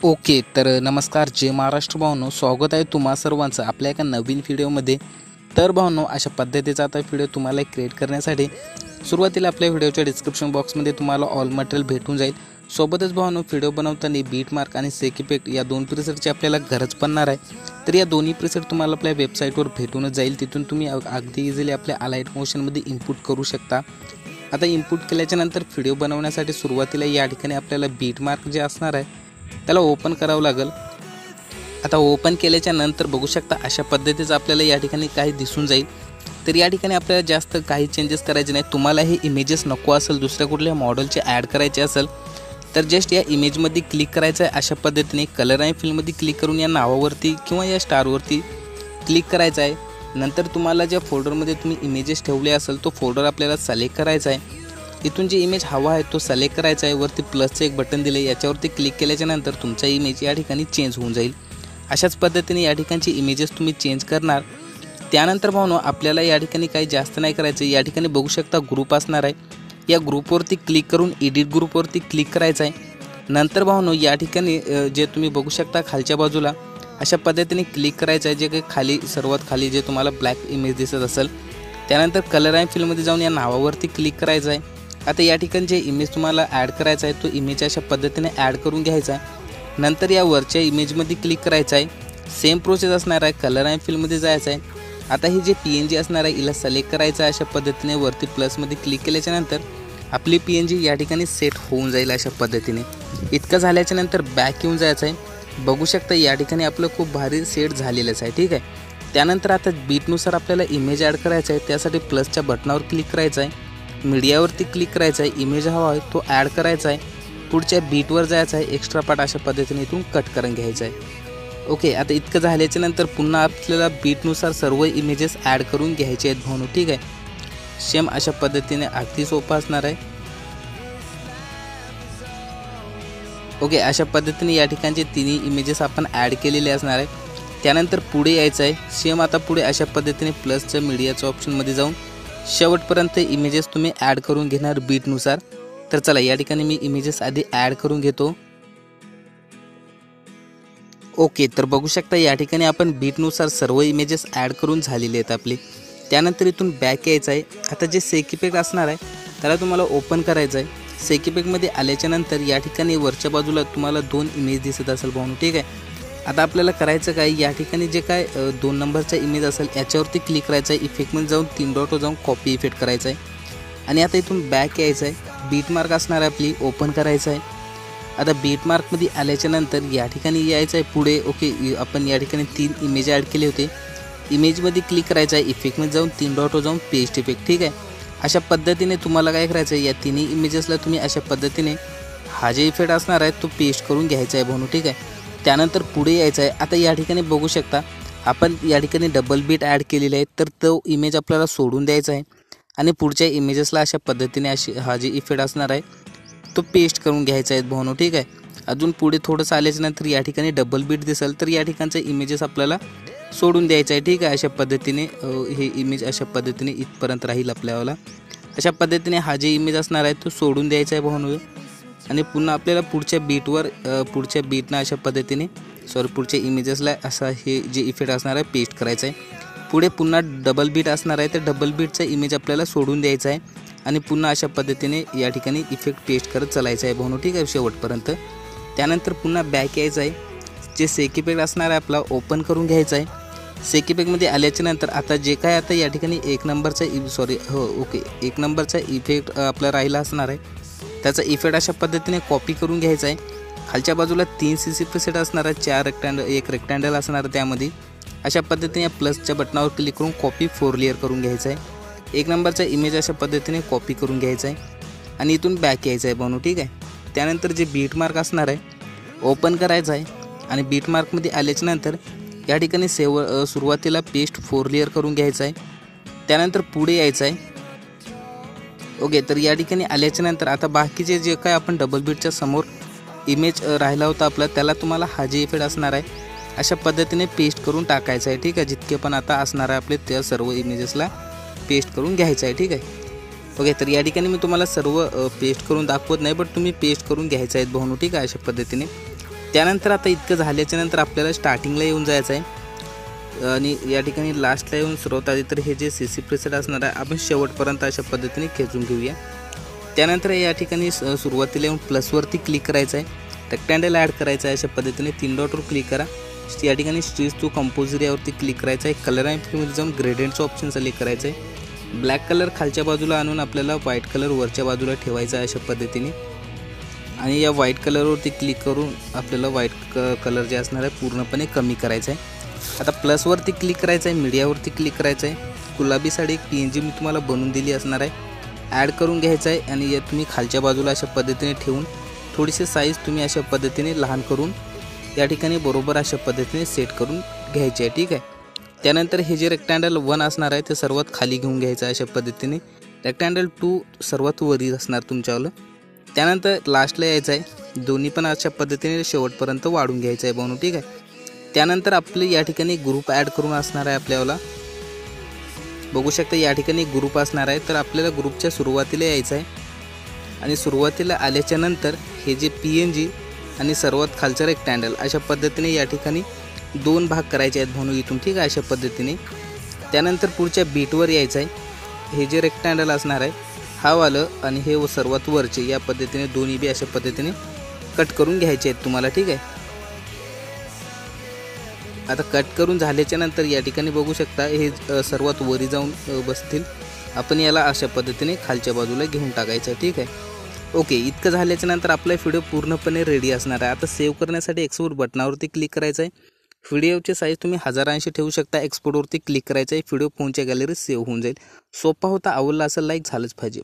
Okay, तर नमस्कार, जय महाराष्ट्र भावनो. स्वागत आहे तुम्हा सर्वांचं आपल्या एका नवीन व्हिडिओमध्ये. तर भावनो, अशा पद्धतीचा आता व्हिडिओ तुम्हाला क्रिएट करण्यासाठी सुरुवातीला आपल्या व्हिडिओच्या डिस्क्रिप्शन बॉक्समध्ये तुम्हाला ऑल मटेरियल भेटून जाईल. सोबतच भावनो, व्हिडिओ बनवताना बीट मार्क आणि सेक इफेक्ट या दोन प्रीसेटची आपल्याला गरज पडणार आहे. तर या दोन्ही प्रीसेट तुम्हाला आपल्या वेबसाईटवर भेटूनच जाईल. तिथून तुम्ही अगदी इझिली आपल्या अलाइट मोशनमध्ये इनपुट करू शकता. आता इनपुट केल्याच्या नंतर व्हिडिओ बनवण्यासाठी सुरुवातीला या ठिकाणी आपल्याला बीट मार्क जे असणार आहे त्याला ओपन करावं लागेल. आता ओपन केल्याच्या नंतर बघू शकता अशा पद्धतीचं आपल्याला या ठिकाणी काही दिसून जाईल. तर या ठिकाणी आपल्याला जास्त काही चेंजेस करायचे नाही. तुम्हाला हे इमेजेस नको असेल, दुसऱ्या कुठल्या मॉडेलचे ॲड करायचे असेल तर जस्ट या इमेजमध्ये क्लिक करायचं आहे. अशा पद्धतीने कलर आणि फिलमध्ये क्लिक करून या नावावरती किंवा या स्टारवरती क्लिक करायचं आहे. नंतर तुम्हाला ज्या फोल्डरमध्ये तुम्ही इमेजेस ठेवले असेल तो फोल्डर आपल्याला सिलेक्ट करायचा आहे. इथून जे इमेज हवा आहे तो सिलेक्ट करायचा आहे. वरती प्लसचं एक बटन दिले, याच्यावरती क्लिक केल्याच्या नंतर तुमचा इमेज या ठिकाणी चेंज होऊन जाईल. अशाच पद्धतीने या ठिकाणची इमेजेस तुम्ही चेंज करणार. त्यानंतर भावनो, आपल्याला या ठिकाणी काही जास्त नाही करायचं. या ठिकाणी बघू शकता ग्रुप असणार आहे. या ग्रुपवरती क्लिक करून एडिट ग्रुपवरती क्लिक करायचं आहे. नंतर भावनो, या ठिकाणी जे तुम्ही बघू शकता खालच्या बाजूला अशा पद्धतीने क्लिक करायचं आहे. जे काही खाली सर्वात खाली जे तुम्हाला ब्लॅक इमेज दिसत असेल, त्यानंतर कलर आणि फिलमध्ये जाऊन या नावावरती क्लिक करायचं आहे. आता या ठिकाणी जे इमेज तुम्हाला ॲड करायचा आहे तो इमेज अशा पद्धतीने ॲड करून घ्यायचा आहे. नंतर या वरच्या इमेजमध्ये क्लिक करायचं आहे. सेम प्रोसेस असणार आहे. कलर आणि फिलमध्ये जायचं आहे. आता ही जे PNG असणार आहे हिला सिलेक्ट करायचं आहे. अशा पद्धतीने वरती प्लसमध्ये क्लिक केल्याच्या नंतर आपली PNG या ठिकाणी सेट होऊन जाईल. अशा पद्धतीने इतकं झाल्याच्या नंतर बॅक येऊन जायचं आहे. बघू शकता या ठिकाणी आपलं खूप भारी सेट झालेलंच आहे. ठीक आहे. त्यानंतर आता बीटनुसार आपल्याला इमेज ॲड करायचा आहे. त्यासाठी प्लसच्या बटनावर क्लिक करायचं आहे. मीडियावरती क्लिक करायचं आहे. इमेज हवा आहे तो ॲड करायचा आहे. पुढच्या बीटवर जायचं आहे. एक्स्ट्रा पार्ट अशा पद्धतीने इथून कट करून घ्यायचं आहे. ओके, आता इतकं झाल्याच्या नंतर पुन्हा आपल्याला बीटनुसार सर्व इमेजेस ॲड करून घ्यायचे आहेत भावनो. ठीक आहे. सेम अशा पद्धतीने अगदी सोपं असणार आहे. ओके, अशा पद्धतीने या ठिकाणचे तिन्ही इमेजेस आपण ॲड केलेले असणार आहे. त्यानंतर पुढे यायचं आहे. सेम आता पुढे अशा पद्धतीने प्लसच्या मीडियाच्या ऑप्शनमध्ये जाऊन शेवटपर्यंत इमेजेस तुम्ही ॲड करून घेणार बीटनुसार. तर चला या ठिकाणी मी इमेजेस आधी ॲड करून घेतो. ओके, तर बघू शकता या ठिकाणी आपण बीटनुसार सर्व इमेजेस ॲड करून झालेले आहेत आपले. त्यानंतर इथून बॅक यायचं आहे. आता जे सेक इफेक्ट असणार आहे त्याला तुम्हाला ओपन करायचं आहे. सेक इफेक्टमध्ये आल्याच्या नंतर या ठिकाणी वरच्या बाजूला तुम्हाला 2 इमेज दिसत असेल भावनो. ठीक आहे. आता आपल्याला करायचं काय, या ठिकाणी जे काय 2 नंबरचा इमेज असेल याच्यावरती क्लिक करायचं आहे. इफेक्टमध्ये जाऊन 3 डॉटवर जाऊन कॉपी इफेक्ट करायचा आहे. आणि आता इथून बॅक यायचं आहे. बीट मार्क असणार आहे आपली, ओपन करायचं आहे. आता बीट मार्कमध्ये आल्याच्या नंतर या ठिकाणी यायचं आहे पुढे. ओके, आपण या ठिकाणी 3 इमेज ॲड केले होते. इमेजमध्ये क्लिक करायचं आहे. इफेक्टमध्ये जाऊन 3 डॉटवर जाऊन पेस्ट इफेक्ट. ठीक आहे. अशा पद्धतीने तुम्हाला काय करायचं आहे, या तिन्ही इमेजेसला तुम्ही अशा पद्धतीने हा जे इफेक्ट असणार आहे तो पेस्ट करून घ्यायचा आहे भावनो. ठीक आहे. त्यानंतर पुढे यायचं आहे. आता या ठिकाणी बघू शकता आपण या ठिकाणी डबल बीट ॲड केलेले आहे. तर तो इमेज आपल्याला सोडून द्यायचा आहे आणि पुढच्या इमेजेसला अशा पद्धतीने हा जे इफेक्ट असणार आहे तो पेस्ट करून घ्यायचा आहे भावनो. ठीक आहे. अजून पुढे थोडंसं आल्याच्या नंतर या ठिकाणी डबल बीट दिसेल तर या ठिकाणचे इमेजेस आपल्याला सोडून द्यायचं आहे. ठीक आहे. अशा पद्धतीने हे इमेज अशा पद्धतीने इथपर्यंत राहील आपल्याला. अशा पद्धतीने हा जे इमेज असणार आहे तो सोडून द्यायचा आहे भावनो. आणि पुन्हा आपल्याला पुढच्या बीटनं अशा पद्धतीने पुढच्या इमेजेसला असा हे जे इफेक्ट असणार आहे पेस्ट करायचं आहे. पुढे पुन्हा डबल बीट असणार आहे तर डबल बीटचा इमेज आपल्याला सोडून द्यायचा आहे आणि पुन्हा अशा पद्धतीने या ठिकाणी इफेक्ट पेस्ट करत चालायचं आहे भावनो. ठीक आहे, शेवटपर्यंत. त्यानंतर पुन्हा बॅक यायचं आहे. जे सेक इफेक्ट असणार आहे आपला ओपन करून घ्यायचा आहे. सेक इफेक्टमध्ये आल्याच्या नंतर आता जे काय आता या ठिकाणी 1 नंबरचा इफेक्ट आपला राहिला असणार आहे त्याचा इफेक्ट अशा पद्धतीने कॉपी करून घ्यायचा आहे. खालच्या बाजूला 3 CC प्रीसेट असणार आहे. 1 रेक्टँगल असणार आहे त्यामध्ये. अशा पद्धतीने या प्लसच्या बटनावर क्लिक करून कॉपी 4 लेअर करून घ्यायचा आहे. 1 नंबरचा इमेज अशा पद्धतीने कॉपी करून घ्यायचा आहे आणि इथून बॅक यायचं आहे भावनो. ठीक आहे. त्यानंतर जे बीट मार्क असणार आहे ओपन करायचं आहे. आणि बीट मार्कमध्ये आल्याच्या नंतर या ठिकाणी सुरुवातीला पेस्ट 4 लेअर करून घ्यायचं आहे. त्यानंतर पुढे यायचं आहे. ओके, तर या ठिकाणी आल्याच्या नंतर आता बाकीचे जे काय आपण डबल बीटच्या समोर इमेज राहिला होता आपला, त्याला तुम्हाला हा जे इफेक्ट असणार आहे अशा पद्धतीने पेस्ट करून टाकायचं आहे. ठीक आहे, जितके पण आता असणार आहे आपले त्या सर्व इमेजेसला पेस्ट करून घ्यायचं आहे. ठीक आहे. ओके, तर या ठिकाणी मी तुम्हाला सर्व पेस्ट करून दाखवत नाही, बट तुम्ही पेस्ट करून घ्यायचं आहेत भाऊनो. ठीक आहे, अशा पद्धतीने. त्यानंतर आता इतकं झाल्याच्या नंतर आपल्याला स्टार्टिंगला येऊन जायचं आहे आणि या ठिकाणी लास्टला येऊन सर्वात आधी तर हे जे CC प्रेसेट असणार आहे आपण शेवटपर्यंत अशा पद्धतीने खेचून घेऊया. त्यानंतर या ठिकाणी सुरुवातीला येऊन प्लसवरती क्लिक करायचं आहे. रेक्टँगल ॲड करायचं आहे. अशा पद्धतीने 3 डॉटवर क्लिक करा. या ठिकाणी स्ट्रीज टू कंपोजर यावरती क्लिक करायचं आहे. कलर आणि फिल्ममध्ये जाऊन ग्रेडियंटचं ऑप्शन सिलेक्ट करायचं आहे. ब्लॅक कलर खालच्या बाजूला आणून आपल्याला व्हाईट कलर वरच्या बाजूला ठेवायचा आहे अशा पद्धतीने. आणि या व्हाईट कलरवरती क्लिक करून आपल्याला व्हाईट कलर जे असणार आहे पूर्णपणे कमी करायचं आहे. आता प्लसवरती क्लिक करायचं आहे. मीडियावरती क्लिक करायचं आहे. गुलाबीसाठी एक PNG मी तुम्हाला बनवून दिली असणार आहे, ॲड करून घ्यायचं आहे. आणि या तुम्ही खालच्या बाजूला अशा पद्धतीने ठेवून थोडीशी साईज तुम्ही अशा पद्धतीने लहान करून या ठिकाणी बरोबर अशा पद्धतीने सेट करून घ्यायचे आहे. ठीक आहे. त्यानंतर हे जे रेक्टँगल 1 असणार आहे ते सर्वात खाली घेऊन घ्यायचं आहे अशा पद्धतीने. रेक्टँगल 2 सर्वात वरी असणार तुमच्यावालं. त्यानंतर लास्टला यायचं आहे. दोन्ही पण अशा पद्धतीने शेवटपर्यंत वाढून घ्यायचं आहे भाऊनो. ठीक आहे. त्यानंतर आपले या ठिकाणी ग्रुप ॲड करून असणार आहे आपल्याला. बघू शकता या ठिकाणी ग्रुप असणार आहे. तर आपल्याला ग्रुपच्या सुरुवातीला यायचं आहे आणि सुरुवातीला आल्याच्या नंतर हे जे PNG आणि सर्वात खालचं रेक्टँगल अशा पद्धतीने या ठिकाणी 2 भाग करायचे आहेत भाऊनो इथून. ठीक आहे, अशा पद्धतीने. त्यानंतर पुढच्या बीटवर यायचं आहे. हे जे रेक्टँगल असणार आहे हा वालं आणि हे सर्वात वरचे या पद्धतीने दोन्ही बी अशा पद्धतीने कट करून घ्यायचे आहेत तुम्हाला. ठीक आहे. आता कट करून झाल्याच्या नंतर या ठिकाणी बघू शकता हे सर्वात वरी जाऊन बसतील. आपण याला अशा पद्धतीने खालच्या बाजूला घेऊन टाकायचं आहे. ठीक आहे. ओके, इतकं झाल्याच्या नंतर आपला व्हिडिओ पूर्णपणे रेडी असणार आहे. आता सेव्ह करण्यासाठी एक्सपोर्ट बटनावरती क्लिक करायचं आहे. व्हिडिओची साईज तुम्ही 1080 ठेवू शकता. एक्सपोर्टवरती क्लिक करायचं आहे. व्हिडिओ फोनच्या गॅलरीत सेव्ह होऊन जाईल. सोपा होता. आवडला असेल लाईक झालंच पाहिजे.